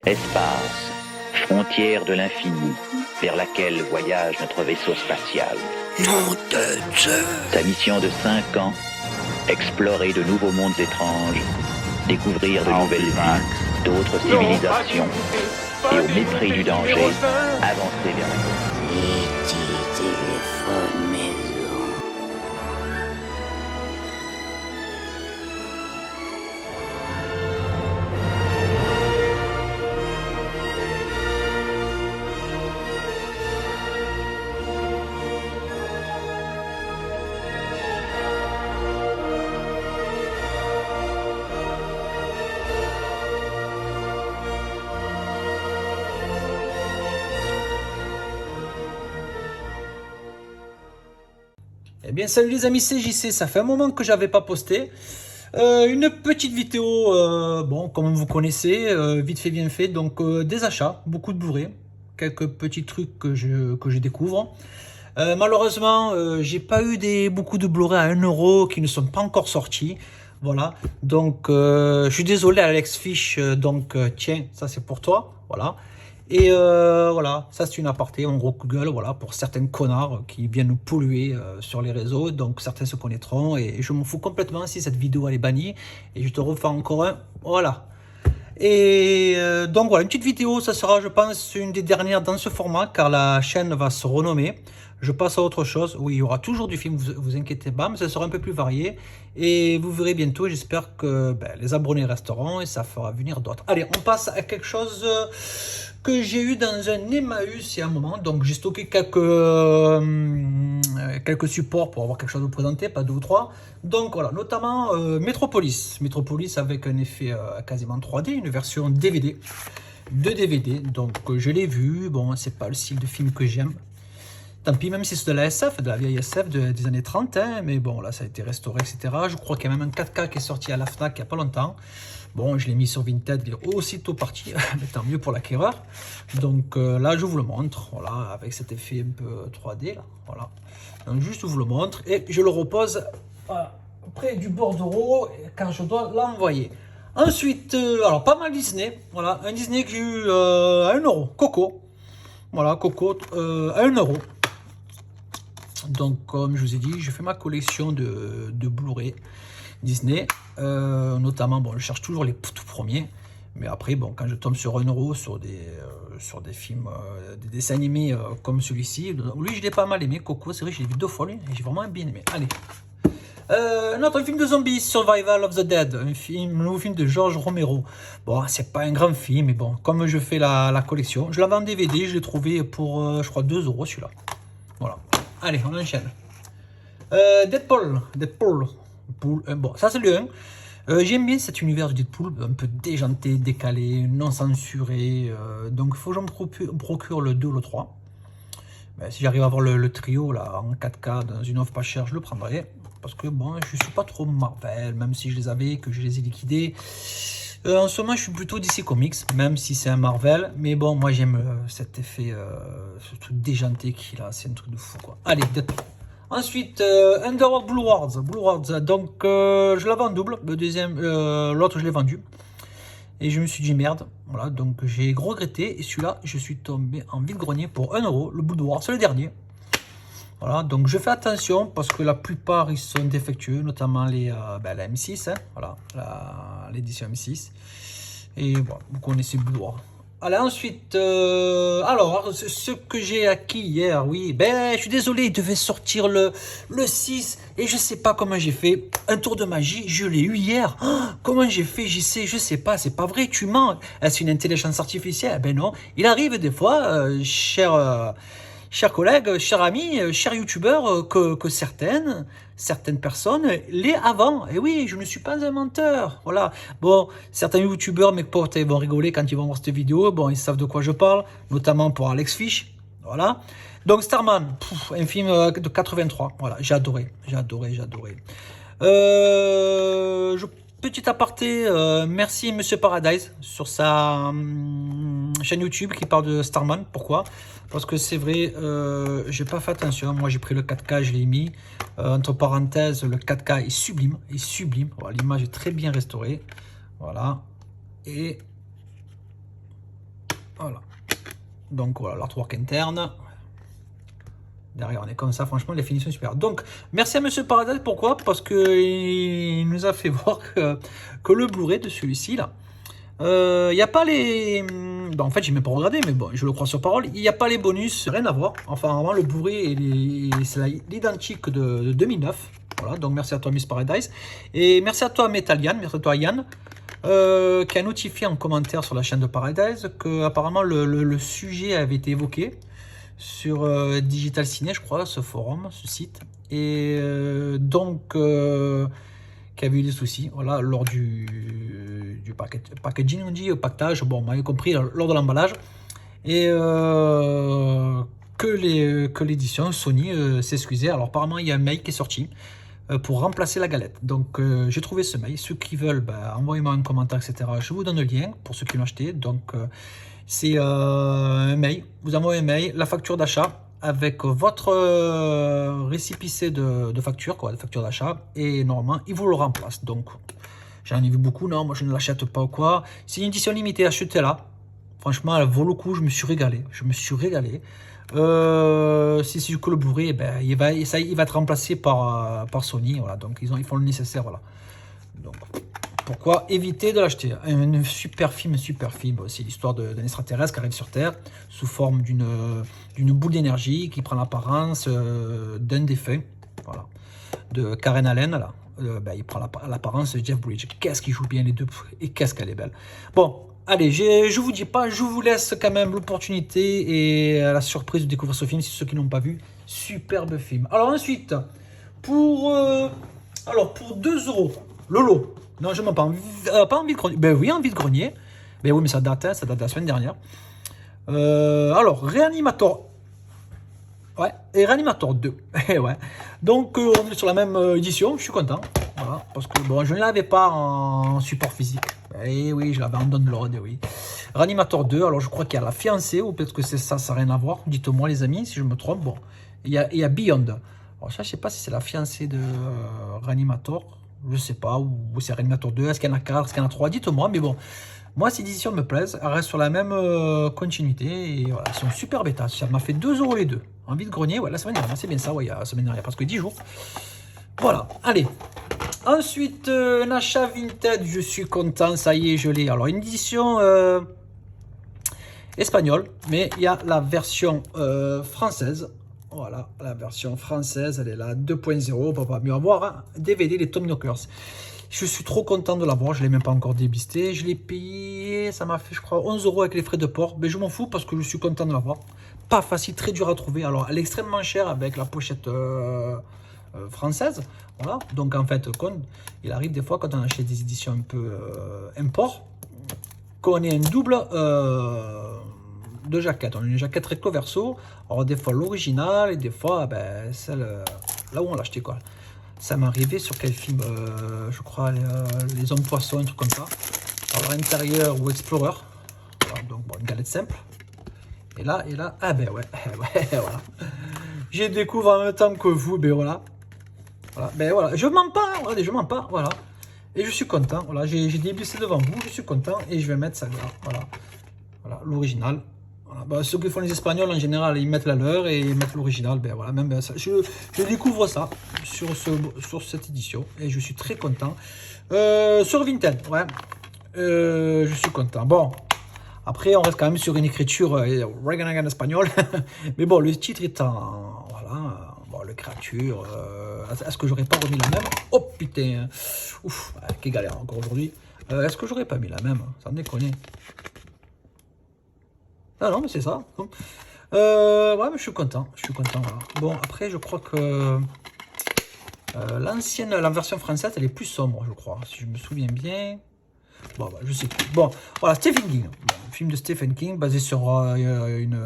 Espace, frontière de l'infini, vers laquelle voyage notre vaisseau spatial. Nom de Dieu. Sa mission de 5 ans, explorer de nouveaux mondes étranges, découvrir de nouvelles vies, d'autres civilisations, et au mépris du danger, avancer vers la Petit téléphone maison. Eh bien salut les amis, c'est JC, ça fait un moment que j'avais pas posté. Une petite vidéo, bon comme vous connaissez, vite fait bien fait, donc des achats, beaucoup de Blu-ray, quelques petits trucs que je découvre. Malheureusement, j'ai pas eu beaucoup de Blu-ray à 1 euro qui ne sont pas encore sortis. Voilà, donc je suis désolé Alex Fish, donc tiens, ça c'est pour toi, voilà. Et voilà, ça c'est une aparté, en gros coup de gueule, voilà, pour certains connards qui viennent nous polluer sur les réseaux, donc certains se connaîtront, et je m'en fous complètement si cette vidéo elle est bannie, et je te refais encore un, voilà. Et donc voilà, une petite vidéo, ça sera je pense une des dernières dans ce format, car la chaîne va se renommer. Je passe à autre chose. Oui, il y aura toujours du film, vous inquiétez pas, mais ça sera un peu plus varié. Et vous verrez bientôt, j'espère que les abonnés resteront et ça fera venir d'autres. Allez, on passe à quelque chose que j'ai eu dans un Emmaüs il y a un moment. Donc j'ai stocké quelques supports pour avoir quelque chose à vous présenter, pas 2 ou 3. Donc voilà, notamment Metropolis. Metropolis avec un effet quasiment 3D, une version DVD. De DVD, donc je l'ai vu. Bon, c'est pas le style de film que j'aime. Tant pis, même si c'est de la SF, de la vieille SF des années 30, hein, mais bon, là, ça a été restauré, etc. Je crois qu'il y a même un 4K qui est sorti à la FNAC il n'y a pas longtemps. Bon, je l'ai mis sur Vinted, il est aussitôt parti, mais tant mieux pour l'acquéreur. Donc là, je vous le montre, voilà, avec cet effet un peu 3D, là, voilà. Donc juste, je vous le montre, et je le repose près du bordereau, car je dois l'envoyer. Ensuite, alors, pas mal Disney, voilà, un Disney que j'ai eu à 1 euro, Coco. Voilà, Coco, à 1 euro. Donc, comme je vous ai dit, je fais ma collection de Blu-ray Disney. Notamment, bon, je cherche toujours les tout premiers. Mais après, bon, quand je tombe sur 1 euro sur des films, des dessins animés comme celui-ci, lui, je l'ai pas mal aimé. Coco, c'est vrai, je l'ai vu 2 fois, lui, et j'ai vraiment bien aimé. Allez. Notre film de zombies, Survival of the Dead, un nouveau film de George Romero. Bon, c'est pas un grand film, mais bon, comme je fais la collection, je l'avais en DVD, je l'ai trouvé pour, je crois, 2 euros celui-là. Voilà. Allez, on enchaîne. Deadpool. Bon, ça c'est le 1. J'aime bien cet univers du Deadpool, un peu déjanté, décalé, non censuré. Donc il faut que je me procure le 2 ou le 3. Si j'arrive à avoir le trio là, en 4K dans une offre pas chère, je le prendrai. Parce que bon, je suis pas trop Marvel, même si je les avais, que je les ai liquidés. En ce moment, je suis plutôt DC Comics, même si c'est un Marvel. Mais bon, moi j'aime cet effet, ce truc déjanté qu'il a, c'est un truc de fou quoi. Allez, Deadpool. Ensuite, Underworld Blue Worlds. Donc, je l'avais en double. Le deuxième, l'autre, je l'ai vendu. Et je me suis dit merde. Voilà, donc j'ai regretté. Et celui-là, je suis tombé en vide-grenier pour 1 euro. Le Blue World, c'est le dernier. Voilà, donc je fais attention parce que la plupart ils sont défectueux, notamment la M6. Hein, voilà, l'édition M6. Et voilà, vous connaissez Blue World. Allez, ensuite, alors, ce que j'ai acquis hier, oui, je suis désolé, il devait sortir le 6, et je sais pas comment j'ai fait, un tour de magie, je l'ai eu hier, comment j'ai fait, je sais pas, c'est pas vrai, tu mens, est-ce une intelligence artificielle? Ben non, il arrive des fois, chers collègues, chers amis, chers youtubeurs, que certaines personnes l'aient avant. Et oui, je ne suis pas un menteur. Voilà. Bon, certains youtubeurs, mes potes, ils vont rigoler quand ils vont voir cette vidéo. Bon, ils savent de quoi je parle, notamment pour Alex Fish. Voilà. Donc Starman, un film de 83. Voilà, j'ai adoré. Petit aparté, merci Monsieur Paradise sur sa chaîne YouTube qui parle de Starman. Pourquoi? Parce que c'est vrai, j'ai pas fait attention. Moi j'ai pris le 4K, je l'ai mis. Entre parenthèses, le 4K est sublime. Voilà, l'image est très bien restaurée. Voilà. Et Voilà. Donc voilà, l'artwork interne. Derrière, on est comme ça. Franchement, les finitions super. Donc, merci à Monsieur Paradise. Pourquoi? Parce qu'il nous a fait voir que le Blu-ray de celui-ci, là, il n'y a pas les... Bon, en fait, j'ai même pas regardé, mais bon, je le crois sur parole. Il n'y a pas les bonus, rien à voir. Enfin, vraiment, le Blu-ray, c'est l'identique de 2009. Voilà, donc merci à toi, Miss Paradise. Et merci à toi, Metalian. Merci à toi, Yann. Qui a notifié en commentaire sur la chaîne de Paradise que apparemment le sujet avait été évoqué sur Digital Ciné, je crois, ce forum, ce site, et donc qui avait eu des soucis, voilà, lors du packaging, on dit, pactage, bon, on m'avait compris, lors de l'emballage, et que l'édition Sony s'excusait. Alors apparemment il y a un mail qui est sorti pour remplacer la galette. Donc j'ai trouvé ce mail. Ceux qui veulent, envoyez-moi un commentaire, etc. Je vous donne le lien pour ceux qui l'ont acheté. Donc c'est un mail. Vous envoyez un mail, la facture d'achat avec votre récépissé de facture, quoi, de facture d'achat, et normalement il vous le remplace. Donc j'en ai vu beaucoup. Non, moi je ne l'achète pas ou quoi. C'est une édition limitée, achetez-la. Franchement, elle vaut le coup. Je me suis régalé. Si c'est que le Blu-ray, il va être remplacé par Sony, voilà. Donc ils font le nécessaire, voilà. Donc pourquoi éviter de l'acheter? Un super film, c'est l'histoire d'un extraterrestre qui arrive sur Terre sous forme d'une boule d'énergie qui prend l'apparence d'un défunt, voilà, de Karen Allen, là. Il prend l'apparence de Jeff Bridges. Qu'est-ce qu'il joue bien les deux, et qu'est-ce qu'elle est belle. Bon, allez, je vous dis pas, je vous laisse quand même l'opportunité et la surprise de découvrir ce film, si ceux qui n'ont pas vu. Superbe film. Alors ensuite, pour 2 €, le lot. Non, je m'en pas en vide-grenier. Ben oui, en vide-grenier. Ben oui, mais ça date de la semaine dernière. Alors, Reanimator. Ouais, et Reanimator 2. Ouais. Donc, on est sur la même édition, je suis content. Voilà, parce que bon, je ne l'avais pas en support physique. Et oui, je l'avais en download, oui. Reanimator 2, alors je crois qu'il y a la fiancée, ou peut-être que c'est ça n'a rien à voir. Dites-moi, les amis, si je me trompe. Bon, il y a Beyond. Alors, ça, je sais pas si c'est la fiancée de Reanimator. Je sais pas, ou c'est Reanimator 2, est-ce qu'il y en a 4, est-ce qu'il y en a 3, dites-moi, mais bon, moi cette édition me plaise, elle reste sur la même continuité, et voilà, c'est un super bêta, ça m'a fait 2 € les deux, en vide-grenier, ouais, la semaine dernière, c'est bien ça, ouais, la semaine dernière, parce que 10 jours, voilà, allez, ensuite, un achat vintage, je suis content, ça y est, je l'ai, alors une édition espagnole, mais il y a la version française. Voilà, la version française, elle est là, 2.0, on peut pas mieux avoir, hein. DVD, les Tom Knockers. Je suis trop content de l'avoir, je ne l'ai même pas encore débisté. Je l'ai payé, ça m'a fait, je crois, 11 € avec les frais de port. Mais je m'en fous parce que je suis content de l'avoir. Pas facile, très dur à trouver. Alors, elle est extrêmement chère avec la pochette française. Voilà, donc en fait, il arrive des fois quand on achète des éditions un peu import, qu'on ait un double... de jaquette, on a une jaquette recto verso, alors des fois l'original et des fois celle là où on l'a acheté, quoi. Ça m'est arrivé sur quel film, je crois les hommes poissons, un truc comme ça. Alors intérieur ou Explorer, voilà, donc bon, une galette simple. Et là, ah ben ouais, ouais, voilà. J'ai découvert en même temps que vous, ben voilà. Voilà, ben voilà, je mens pas, regardez, je mens pas, voilà. Et je suis content, voilà, j'ai débissé devant vous, je suis content et je vais mettre ça là, voilà. Voilà, l'original. Voilà. Ceux qui font les Espagnols en général, ils mettent la leur et ils mettent l'original. Ben voilà, même ça, je découvre ça sur cette édition et je suis très content. Sur Vinted, ouais, je suis content. Bon, après on reste quand même sur une écriture Reagan espagnol, mais bon, le titre est en voilà, bon, le créature. Est-ce que j'aurais pas remis la même? Oh putain, ouf, quelle galère encore aujourd'hui. Est-ce que j'aurais pas mis la même? Sans déconner. Ah non, mais c'est ça. Ouais, mais je suis content, voilà. Bon, après, je crois que la version française, elle est plus sombre, je crois, si je me souviens bien. Bon, je sais plus. Bon, voilà, Stephen King. Bon, un film de Stephen King basé sur une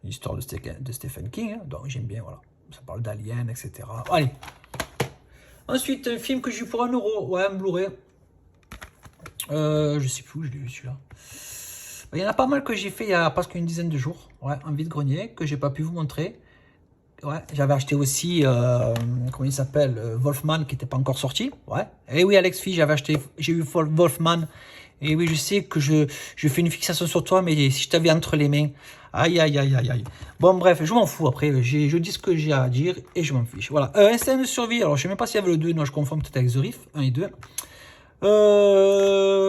histoire de Stephen King, hein, donc j'aime bien, voilà. Ça parle d'aliens, etc. Allez. Ensuite, un film que j'ai eu pour 1 €, ouais, un Blu-ray. Je sais plus où je l'ai vu celui-là. Il y en a pas mal que j'ai fait il y a presque une dizaine de jours, ouais, en vide-grenier, que j'ai pas pu vous montrer. Ouais, j'avais acheté aussi, comment il s'appelle, Wolfman, qui n'était pas encore sorti. Ouais. Et oui, Alex Fee, j'ai eu Wolfman Et oui, je sais que je fais une fixation sur toi, mais si je t'avais entre les mains, aïe, aïe, aïe, aïe, aïe. Bon, bref, je m'en fous après, je dis ce que j'ai à dire et je m'en fiche. Voilà, instinct de survie, alors je sais même pas s'il y avait le 2, non, je confonds peut-être avec The Reef, 1 et 2.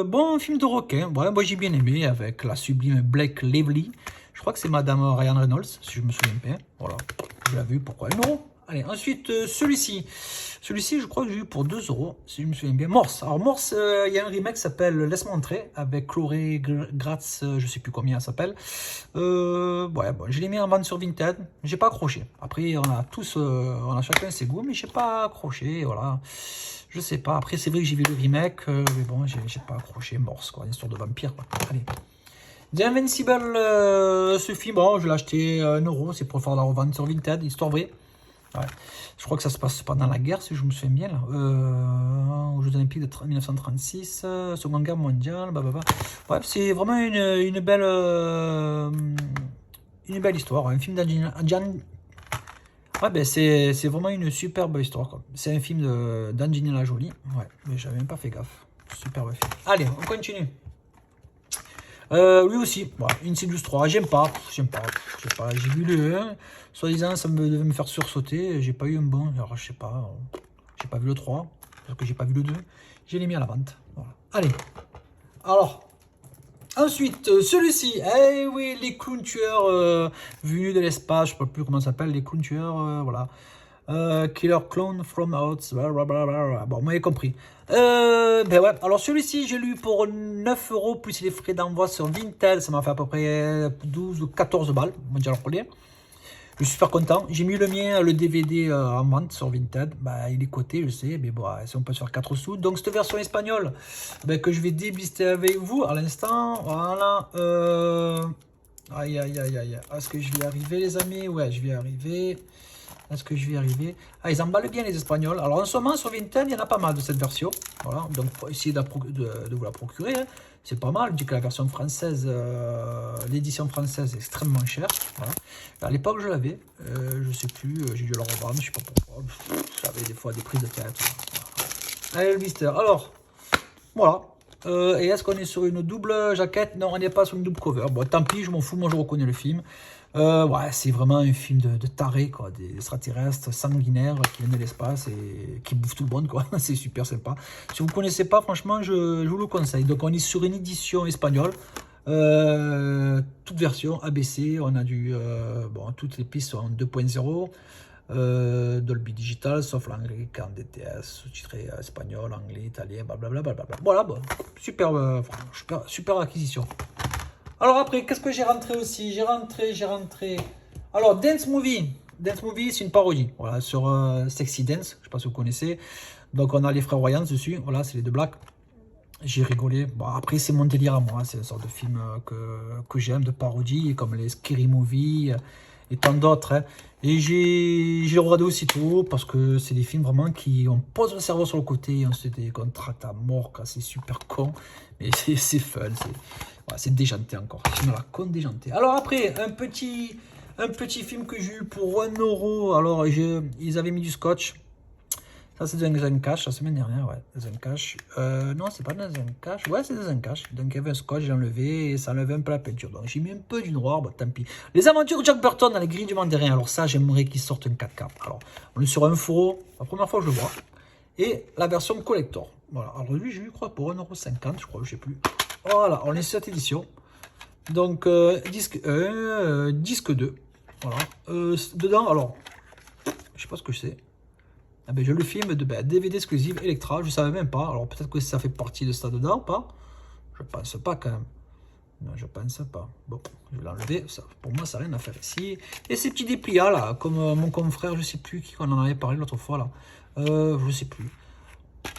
Bon, film de requin, ouais, moi j'ai bien aimé, avec la sublime Blake Lively. Je crois que c'est Madame Ryan Reynolds, si je me souviens bien. Voilà, je l'ai vu, pourquoi non. Allez, ensuite, celui-ci, je crois que j'ai eu pour 2 €, si je me souviens bien. Morse. Alors, Morse, il y a un remake qui s'appelle Laisse-moi entrer, avec Chloé Gratz, je sais plus combien elle s'appelle. Ouais, bon, je l'ai mis en vente sur Vinted, j'ai pas accroché. Après, on a tous, on a chacun ses goûts, mais j'ai pas accroché, voilà. Je sais pas. Après, c'est vrai que j'ai vu le remake, mais bon, j'ai pas accroché. Morse, quoi, une histoire de vampire, quoi. Allez. The Invincible, ce film, bon, je l'ai acheté 1 €, c'est pour faire la revente sur Vinted, histoire vraie. Ouais. Je crois que ça se passe pendant la guerre, si je me souviens bien, là. Aux Jeux Olympiques de 1936, Seconde Guerre mondiale, blablabla. Ouais, c'est vraiment une belle histoire, un film d'Angelina. Ouais, ben c'est vraiment une superbe histoire, quoi. C'est un film d'Angelina Jolie. Ouais, mais j'avais même pas fait gaffe. Superbe film. Allez, on continue. Lui aussi, voilà, Insidious 3, j'aime pas, j'ai vu le 1, soi-disant ça devait me faire sursauter, j'ai pas eu un bon, alors je sais pas, j'ai pas vu le 3, parce que j'ai pas vu le 2, je l'ai mis à la vente, voilà. Allez, alors, ensuite, celui-ci, eh oui, les clowns tueurs venus de l'espace, je sais pas plus comment ça s'appelle, les clowns tueurs, voilà. Killer Clown from Out, blablabla. Bon, vous m'avez compris. Ben ouais, alors celui-ci, j'ai lu pour 9 € plus les frais d'envoi sur Vinted. Ça m'a fait à peu près 12 ou 14 balles, on va dire le premier. Je suis super content. J'ai mis le mien, le DVD en vente sur Vinted. Bah, il est coté, je sais, mais bon, si on peut se faire 4 sous. Donc, cette version espagnole ben, que je vais déblister avec vous à l'instant. Voilà. Aïe, aïe, aïe, aïe. Est-ce que je vais y arriver, les amis? Ouais, je vais y arriver. Est-ce que je vais y arriver? Ah, ils emballent bien les Espagnols. Alors en ce moment sur Vinted, il y en a pas mal de cette version. Voilà, donc faut essayer de vous la procurer. Hein. C'est pas mal. Je dis que la version française, l'édition française est extrêmement chère. Voilà. À l'époque, je l'avais. Je sais plus, j'ai dû la revendre, je sais pas pourquoi. J'avais des fois des prises de tête. Voilà. Allez, le mystère. Alors, voilà. Et est-ce qu'on est sur une double jaquette? Non, on n'est pas sur une double cover. Bon, tant pis, je m'en fous, moi je reconnais le film. Ouais, c'est vraiment un film de taré, quoi, des extraterrestres sanguinaires qui viennent de l'espace et qui bouffent tout le monde, quoi. C'est super sympa. Si vous ne connaissez pas, franchement, je vous le conseille. Donc, on est sur une édition espagnole, toute version ABC. On a bon, toutes les pistes sont en 2.0. Dolby Digital, sauf l'anglais, en DTS, sous-titré espagnol, anglais, italien, blablabla. Voilà, bon, super acquisition. Alors après, qu'est-ce que j'ai rentré aussi? J'ai rentré. Alors, Dance Movie. Dance Movie, c'est une parodie. Voilà, sur Sexy Dance. Je ne sais pas si vous connaissez. Donc, on a les frères Wayans dessus. Voilà, c'est les deux blacks. J'ai rigolé. Bon, après, c'est mon délire à moi. C'est une sorte de film que j'aime, de parodie, comme les Scary Movie et tant d'autres. Hein. Et j'ai regardé aussitôt parce que c'est des films vraiment qui on pose le cerveau sur le côté, on se décontracte à mort, c'est super con, mais c'est fun, c'est déjanté encore. Film à la con déjanté. Alors après, un petit film que j'ai eu pour 1 €. Alors ils avaient mis du scotch. Ça c'est dans un cache, la semaine dernière, ouais, dans un cache. Non, c'est pas dans un cache, ouais, c'est dans un cache. Donc il y avait un scotch, j'ai enlevé et ça enlevait un peu la peinture. Donc j'ai mis un peu du noir, bon tant pis. Les aventures de Jack Burton dans les grilles du mandarin. Alors ça, j'aimerais qu'il sorte un 4K. Alors, on est sur un fourreau, la première fois que je le vois. Et la version collector. Voilà, alors lui, j'ai eu, je crois, pour 1,50 €, je crois, je sais plus. Voilà, on est sur cette édition. Donc, disque 1, disque 2. Voilà. Dedans, alors, je sais pas ce que c'est. Ah ben, je le filme de DVD exclusive Electra, je ne savais même pas. Alors peut-être que ça fait partie de ça dedans, pas? Je pense pas quand même. Non, je pense pas. Bon, je vais l'enlever. Pour moi, ça n'a rien à faire ici. Et ces petits dépliants là, comme mon confrère, je sais plus qui on en avait parlé l'autre fois là. Je sais plus.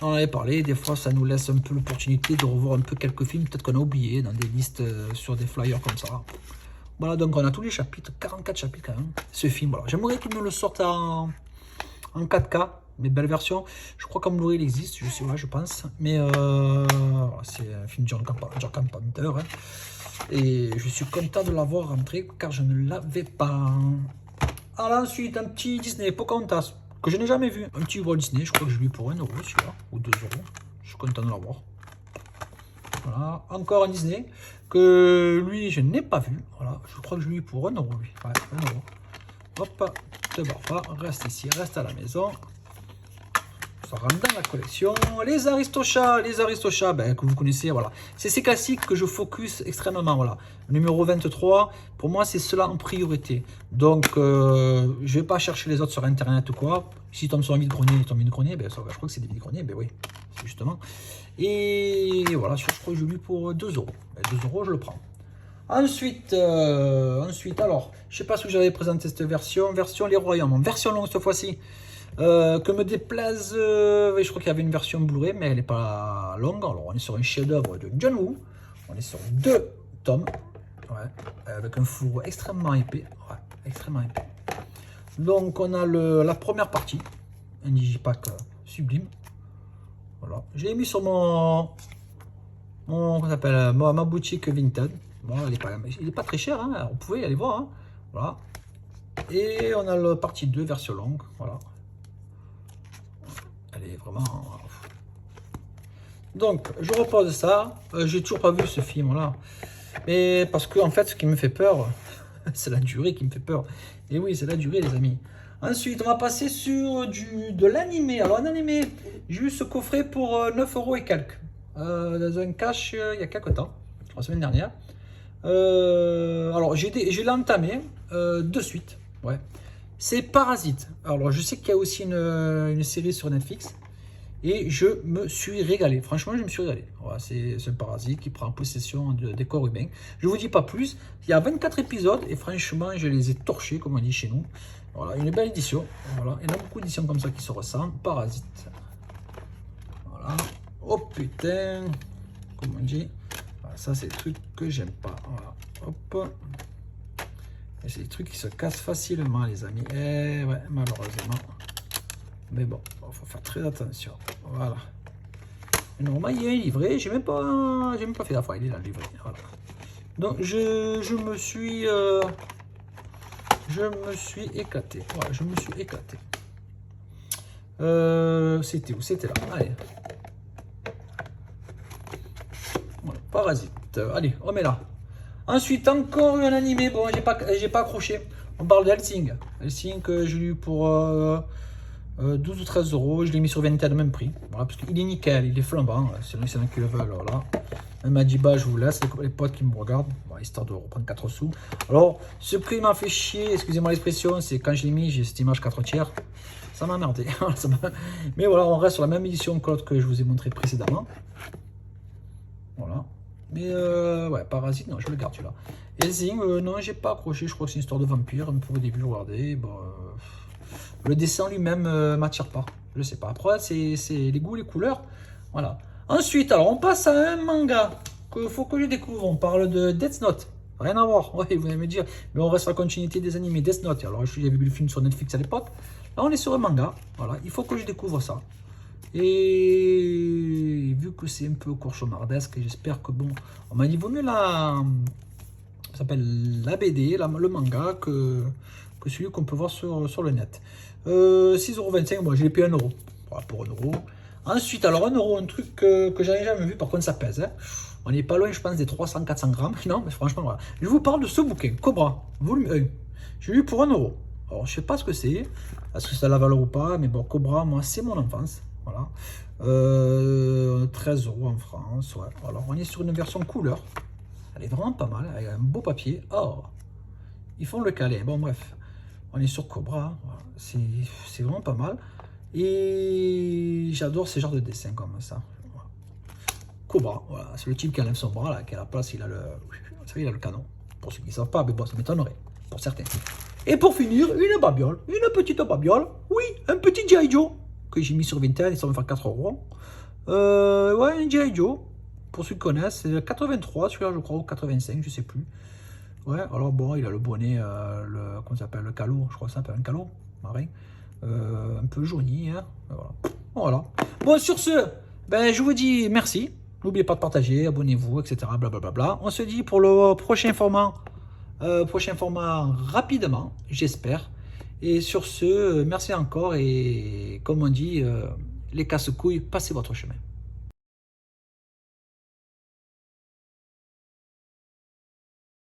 On en avait parlé. Des fois, ça nous laisse un peu l'opportunité de revoir un peu quelques films, peut-être qu'on a oublié dans des listes sur des flyers comme ça. Voilà, donc on a tous les chapitres, 44 chapitres quand même. Ce film, voilà. J'aimerais qu'il nous le sorte en 4K, mais belle version. Je crois qu'en Blu-ray il existe, je sais, ouais, je pense. Mais c'est un film de John Carpenter. Hein. Et je suis content de l'avoir rentré car je ne l'avais pas. Alors ensuite, un petit Disney, Pocahontas, que je n'ai jamais vu. Un petit Walt Disney, je crois que je l'ai eu pour 1 € celui-là, ou 2 €. Je suis content de l'avoir. Voilà. Encore un Disney que lui, je n'ai pas vu. Voilà. Je crois que je lui ai pour 1 euro, lui. Ouais, 1 euro. Hop, te barre pas. Reste ici, reste à la maison. Ça rentre dans la collection. Les Aristochats, ben, que vous connaissez, voilà. C'est ces classiques que je focus extrêmement, voilà. Numéro 23, pour moi, c'est cela en priorité. Donc, je ne vais pas chercher les autres sur Internet ou quoi. Si tombe sur un vide-grenier, il tombe vide-grenier, ben, ça, je crois que c'est des vide-greniers, ben oui, c'est justement. Et voilà, je crois que je l'ai pour 2 euros. Ben, 2 euros, je le prends. Ensuite, alors, je ne sais pas si j'avais présenté cette version Les Royaumes, version longue cette fois-ci. Que me déplaise, je crois qu'il y avait une version Blu-ray, mais elle n'est pas longue. Alors, on est sur un chef-d'œuvre de John Woo. On est sur 2 tomes, ouais, avec un fourreau extrêmement épais. Ouais, extrêmement épais. Donc, on a la première partie, un digipack sublime. Voilà, je l'ai mis sur ma boutique Vinted. Bon, il n'est pas très cher, hein, on pouvait aller voir. Hein. Voilà. Et on a la partie 2, version longue. Voilà. Elle est vraiment... Donc, je repose ça. J'ai toujours pas vu ce film-là. Mais parce que, en fait, ce qui me fait peur, c'est la durée qui me fait peur. Et oui, c'est la durée, les amis. Ensuite, on va passer sur de l'animé. Alors, en animé, j'ai eu ce coffret pour 9 euros et quelques. Dans un cash, il y a quelques temps, la semaine dernière. Alors, je l'ai entamé de suite. Ouais. C'est Parasite. Alors, je sais qu'il y a aussi une série sur Netflix. Et je me suis régalé. Franchement, je me suis régalé. Voilà, c'est un parasite qui prend possession des corps humains. Je ne vous dis pas plus. Il y a 24 épisodes. Et franchement, je les ai torchés, comme on dit chez nous. Voilà, une belle édition. Voilà, il y en a beaucoup d'éditions comme ça qui se ressemblent. Parasite. Voilà. Oh putain. Comme on dit. Voilà, ça, c'est des trucs que j'aime pas. Voilà. Hop. Et c'est des trucs qui se cassent facilement, les amis. Et ouais, malheureusement. Mais bon, il faut faire très attention. Voilà. Et normalement, il est livré. J'ai même pas fait la fois. Il est là, livré. Voilà. Donc, je me suis éclaté. Voilà, je me suis éclaté. C'était où? C'était là. Allez. Voilà, Parasite. Allez, on met là. Ensuite, encore un animé. Bon, j'ai pas accroché. On parle de Hellsing. Hellsing que j'ai eu pour 12 ou 13 euros. Je l'ai mis sur Vinted, même prix. Voilà, parce qu'il est nickel, il est flambant. C'est lui, c'est un qui le veut. Alors là, elle m'a dit, bah, je vous laisse, les potes qui me regardent, bon, histoire de reprendre 4 sous. Alors, ce qui m'a fait chier, excusez-moi l'expression, c'est quand je l'ai mis, j'ai cette image 4 tiers. Ça m'a emmerdé. Mais voilà, on reste sur la même édition que l'autre que je vous ai montré précédemment. Voilà. Mais ouais, Parasite, non, je le garde celui-là. Hellsing, non, j'ai pas accroché. Je crois que c'est une histoire de vampire. Pour au début, je regardais. Bon, le dessin lui-même m'attire pas. Je sais pas. Après, c'est les goûts, les couleurs. Voilà. Ensuite, alors, on passe à un manga qu'il faut que je découvre. On parle de Death Note. Rien à voir. Ouais, vous allez me dire. Mais on reste sur la continuité des animés Death Note. Alors, j'avais vu le film sur Netflix à l'époque. Là, on est sur un manga. Voilà. Il faut que je découvre ça. Et vu que c'est un peu cauchemardesque, j'espère que bon, on m'a dit vaut mieux ça s'appelle la BD, le manga que celui qu'on peut voir sur le net. 6,25 €, moi je l'ai payé 1 euro. Voilà, pour 1 euro. Ensuite, alors 1 euro, un truc que j'avais jamais vu, par contre ça pèse. Hein. On n'est pas loin, je pense, des 300-400 grammes. Non, mais franchement, voilà. Je vous parle de ce bouquin, Cobra, volume 1. J'ai lu pour 1 euro. Alors je sais pas ce que c'est, est-ce que ça a la valeur ou pas, mais bon, Cobra, moi c'est mon enfance. Voilà. 13 € en France. Ouais. Alors, on est sur une version couleur. Elle est vraiment pas mal. Elle a un beau papier. Oh, ils font le calais. Bon, bref. On est sur Cobra. Voilà. C'est vraiment pas mal. Et j'adore ces genres de dessins comme ça. Voilà. Cobra. Voilà. C'est le type qui enlève son bras, là, qui a la place. Il a le canon. Pour ceux qui ne savent pas, mais bon, ça m'étonnerait. Pour certains. Et pour finir, une babiole. Une petite babiole. Oui, un petit G.I. Joe. Que j'ai mis sur Vinted, ça va me faire 4 €. Ouais, un G.I. Joe, pour ceux qui connaissent, c'est 83, celui-là je crois, ou 85, je sais plus. Ouais, alors bon, il a le bonnet, comment ça s'appelle, le calot, je crois que ça s'appelle un calot, marin. Un peu jauni, hein, voilà. Bon, sur ce, ben, je vous dis merci, n'oubliez pas de partager, abonnez-vous, etc., blablabla. On se dit pour le prochain format rapidement, j'espère. Et sur ce, merci encore et comme on dit, les casse-couilles, passez votre chemin.